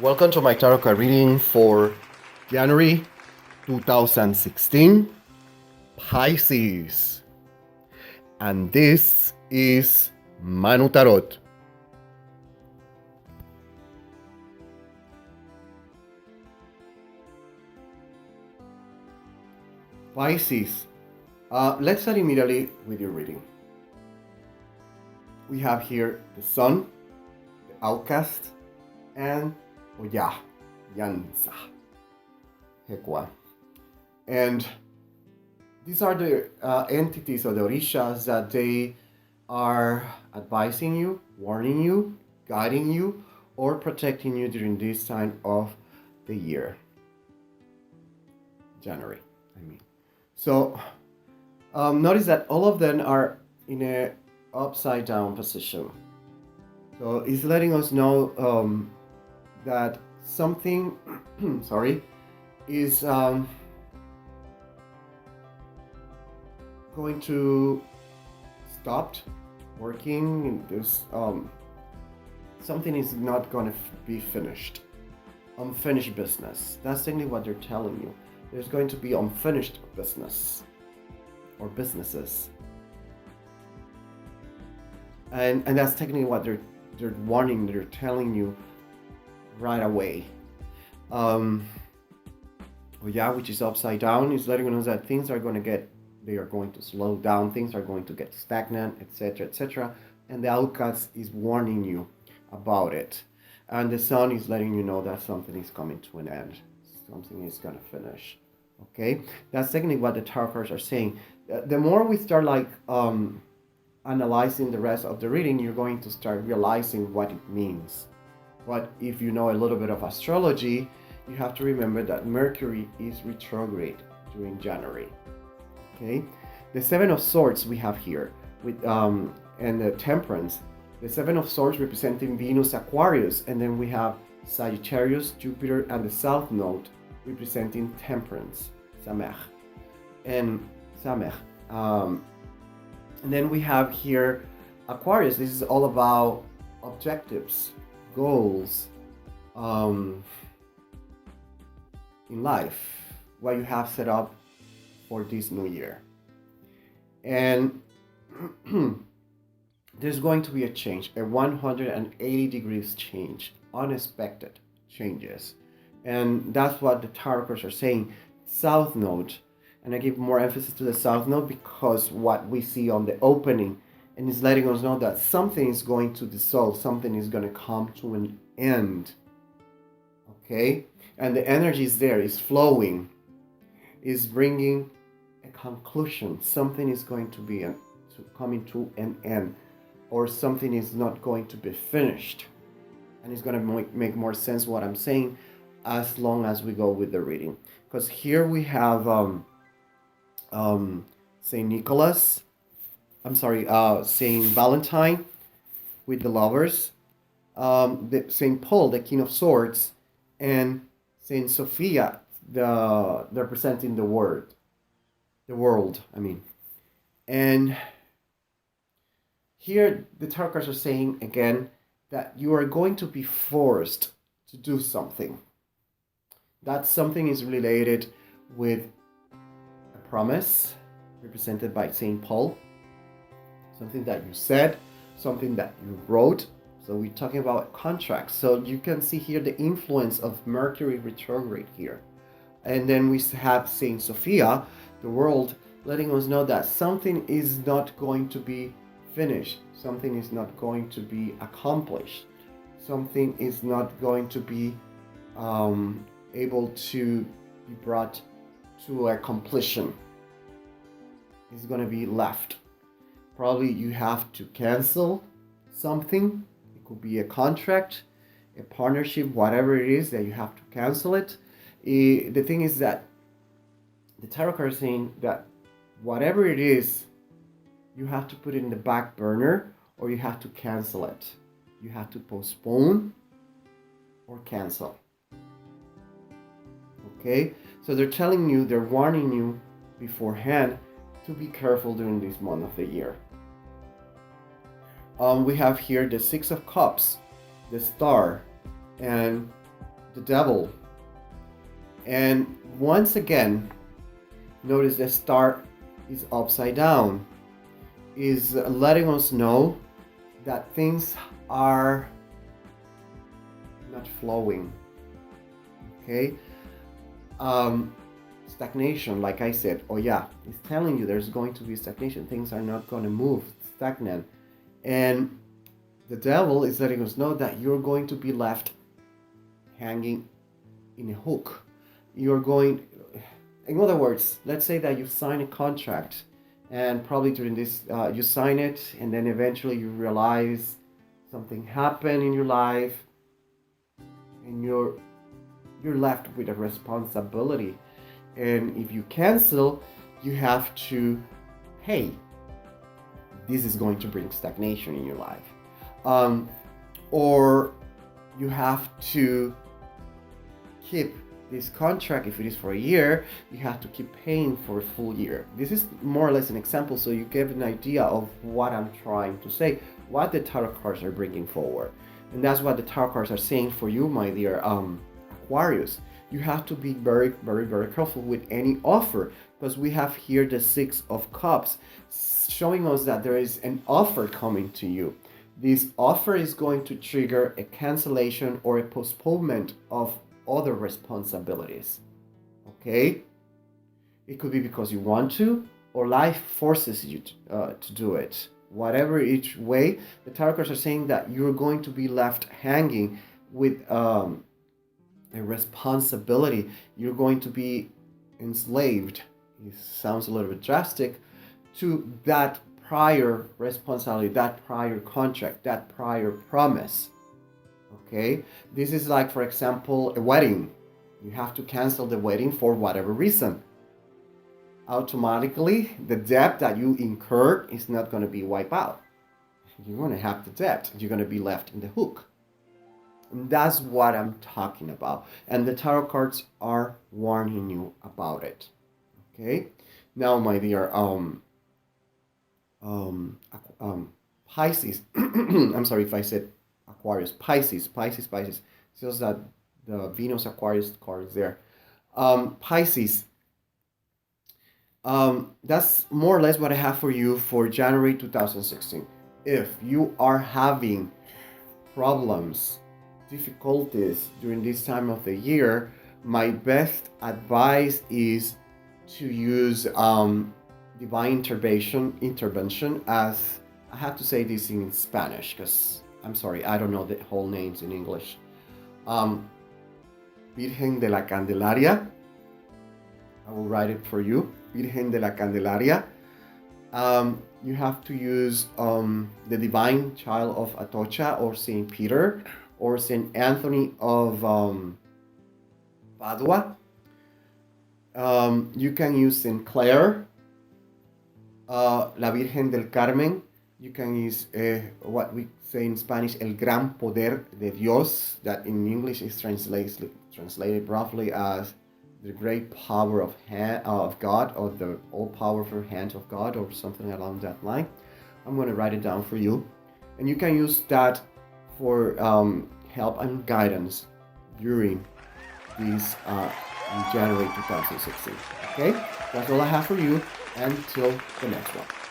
Welcome to my tarot card reading for January 2016, Pisces. And this is Manu.tarot. Pisces, let's start immediately with your reading. We have here the Sun, the Outcast, and Oya, Yanza, Hekwa. And these are the entities or the orishas that they are advising you, warning you, guiding you, or protecting you during this time of the year. January, I mean. So notice that all of them are in a upside down position. So it's letting us know that something, is going to stop working. There's something is not going to be finished. Unfinished business. That's technically what they're telling you. There's going to be unfinished business or businesses. And that's technically what they're warning, they're telling you right away. Which is upside down, is letting you know that things are going to slow down, things are going to get stagnant, etc., etc. And the outcast is warning you about it. And the Sun is letting you know that something is coming to an end. Something is going to finish. Okay? That's technically what the tarot cards are saying. The more we start analyzing the rest of the reading, you're going to start realizing what it means. But if you know a little bit of astrology, you have to remember that Mercury is retrograde during January. Okay, the Seven of Swords we have here with and the Temperance. The Seven of Swords representing Venus, Aquarius, and then we have Sagittarius, Jupiter, and the South Node representing Temperance, Samech, and Samech. And then we have here Aquarius. This is all about objectives, goals, in life, what you have set up for this new year. And there's going to be a change, a 180 degrees change, unexpected changes. And that's what the tarot cards are saying. South Node. And I give more emphasis to the South Node because what we see on the opening, and it's letting us know that something is going to dissolve, something is going to come to an end. Okay? And the energy is there, is flowing, is bringing a conclusion. Something is going to be coming to an end, or something is not going to be finished. And it's going to make more sense what I'm saying as long as we go with the reading. Because here we have Saint Valentine with the lovers, Saint Paul, the King of Swords, and Saint Sophia, representing the world. And here the tarot cards are saying again that you are going to be forced to do something. That something is related with a promise, represented by Saint Paul, something that you said, something that you wrote. So we're talking about contracts. So you can see here the influence of Mercury retrograde here. And then we have Saint Sophia, the world, letting us know that something is not going to be finished. Something is not going to be accomplished. Something is not going to be able to be brought to a completion. It's going to be left. Probably you have to cancel something. It could be a contract, a partnership, whatever it is that you have to cancel it. The thing is that the tarot card is saying that whatever it is, you have to put it in the back burner, or you have to cancel it. You have to postpone or cancel. Okay? So they're telling you, they're warning you beforehand to be careful during this month of the year. We have here the Six of Cups, the Star, and the devil. And once again, notice the star is upside down, is letting us know that things are not flowing. Okay? Stagnation, like I said, oh yeah, it's telling you there's going to be stagnation. Things are not going to move, stagnant. And the devil is letting us know that you're going to be left hanging in a hook. You're going, in other words, let's say that you sign a contract, and probably during this, you sign it, and then eventually you realize something happened in your life, and you're left with a responsibility. And if you cancel, you have to pay. This is going to bring stagnation in your life. Or you have to keep this contract. If it is for a year, you have to keep paying for a full year. This is more or less an example, so you get an idea of what I'm trying to say, what the tarot cards are bringing forward. And that's what the tarot cards are saying for you, my dear Aquarius. You have to be very, very, very careful with any offer, because we have here the Six of Cups showing us that there is an offer coming to you. This offer is going to trigger a cancellation or a postponement of other responsibilities. Okay? It could be because you want to, or life forces you to do it. Whatever each way, the tarot cards are saying that you're going to be left hanging with a responsibility. You're going to be enslaved. It sounds a little bit drastic, to that prior responsibility, that prior contract, that prior promise. Okay? This is like, for example, a wedding. You have to cancel the wedding for whatever reason. Automatically, the debt that you incurred is not going to be wiped out. You're going to have the debt. You're going to be left in the hook. And that's what I'm talking about. And the tarot cards are warning you about it. Okay? Now, my dear Pisces, I'm sorry if I said Aquarius, Pisces. It's just that the Venus Aquarius card is there. Pisces. That's more or less what I have for you for January 2016. If you are having problems, difficulties during this time of the year, my best advice is to use divine intervention, as I have to say this in Spanish because I'm sorry, I don't know the whole names in English. Virgen de la Candelaria. I will write it for you. Virgen de la Candelaria. You have to use the Divine Child of Atocha, or Saint Peter, or Saint Anthony of Padua. You can use Saint Clare, La Virgen del Carmen. You can use what we say in Spanish, El Gran Poder de Dios, that in English is translated roughly as the great power of God, or the all-powerful hand of God, or something along that line. I'm going to write it down for you. And you can use that for help and guidance during this January 2016. Okay? That's all I have for you. Until the next one.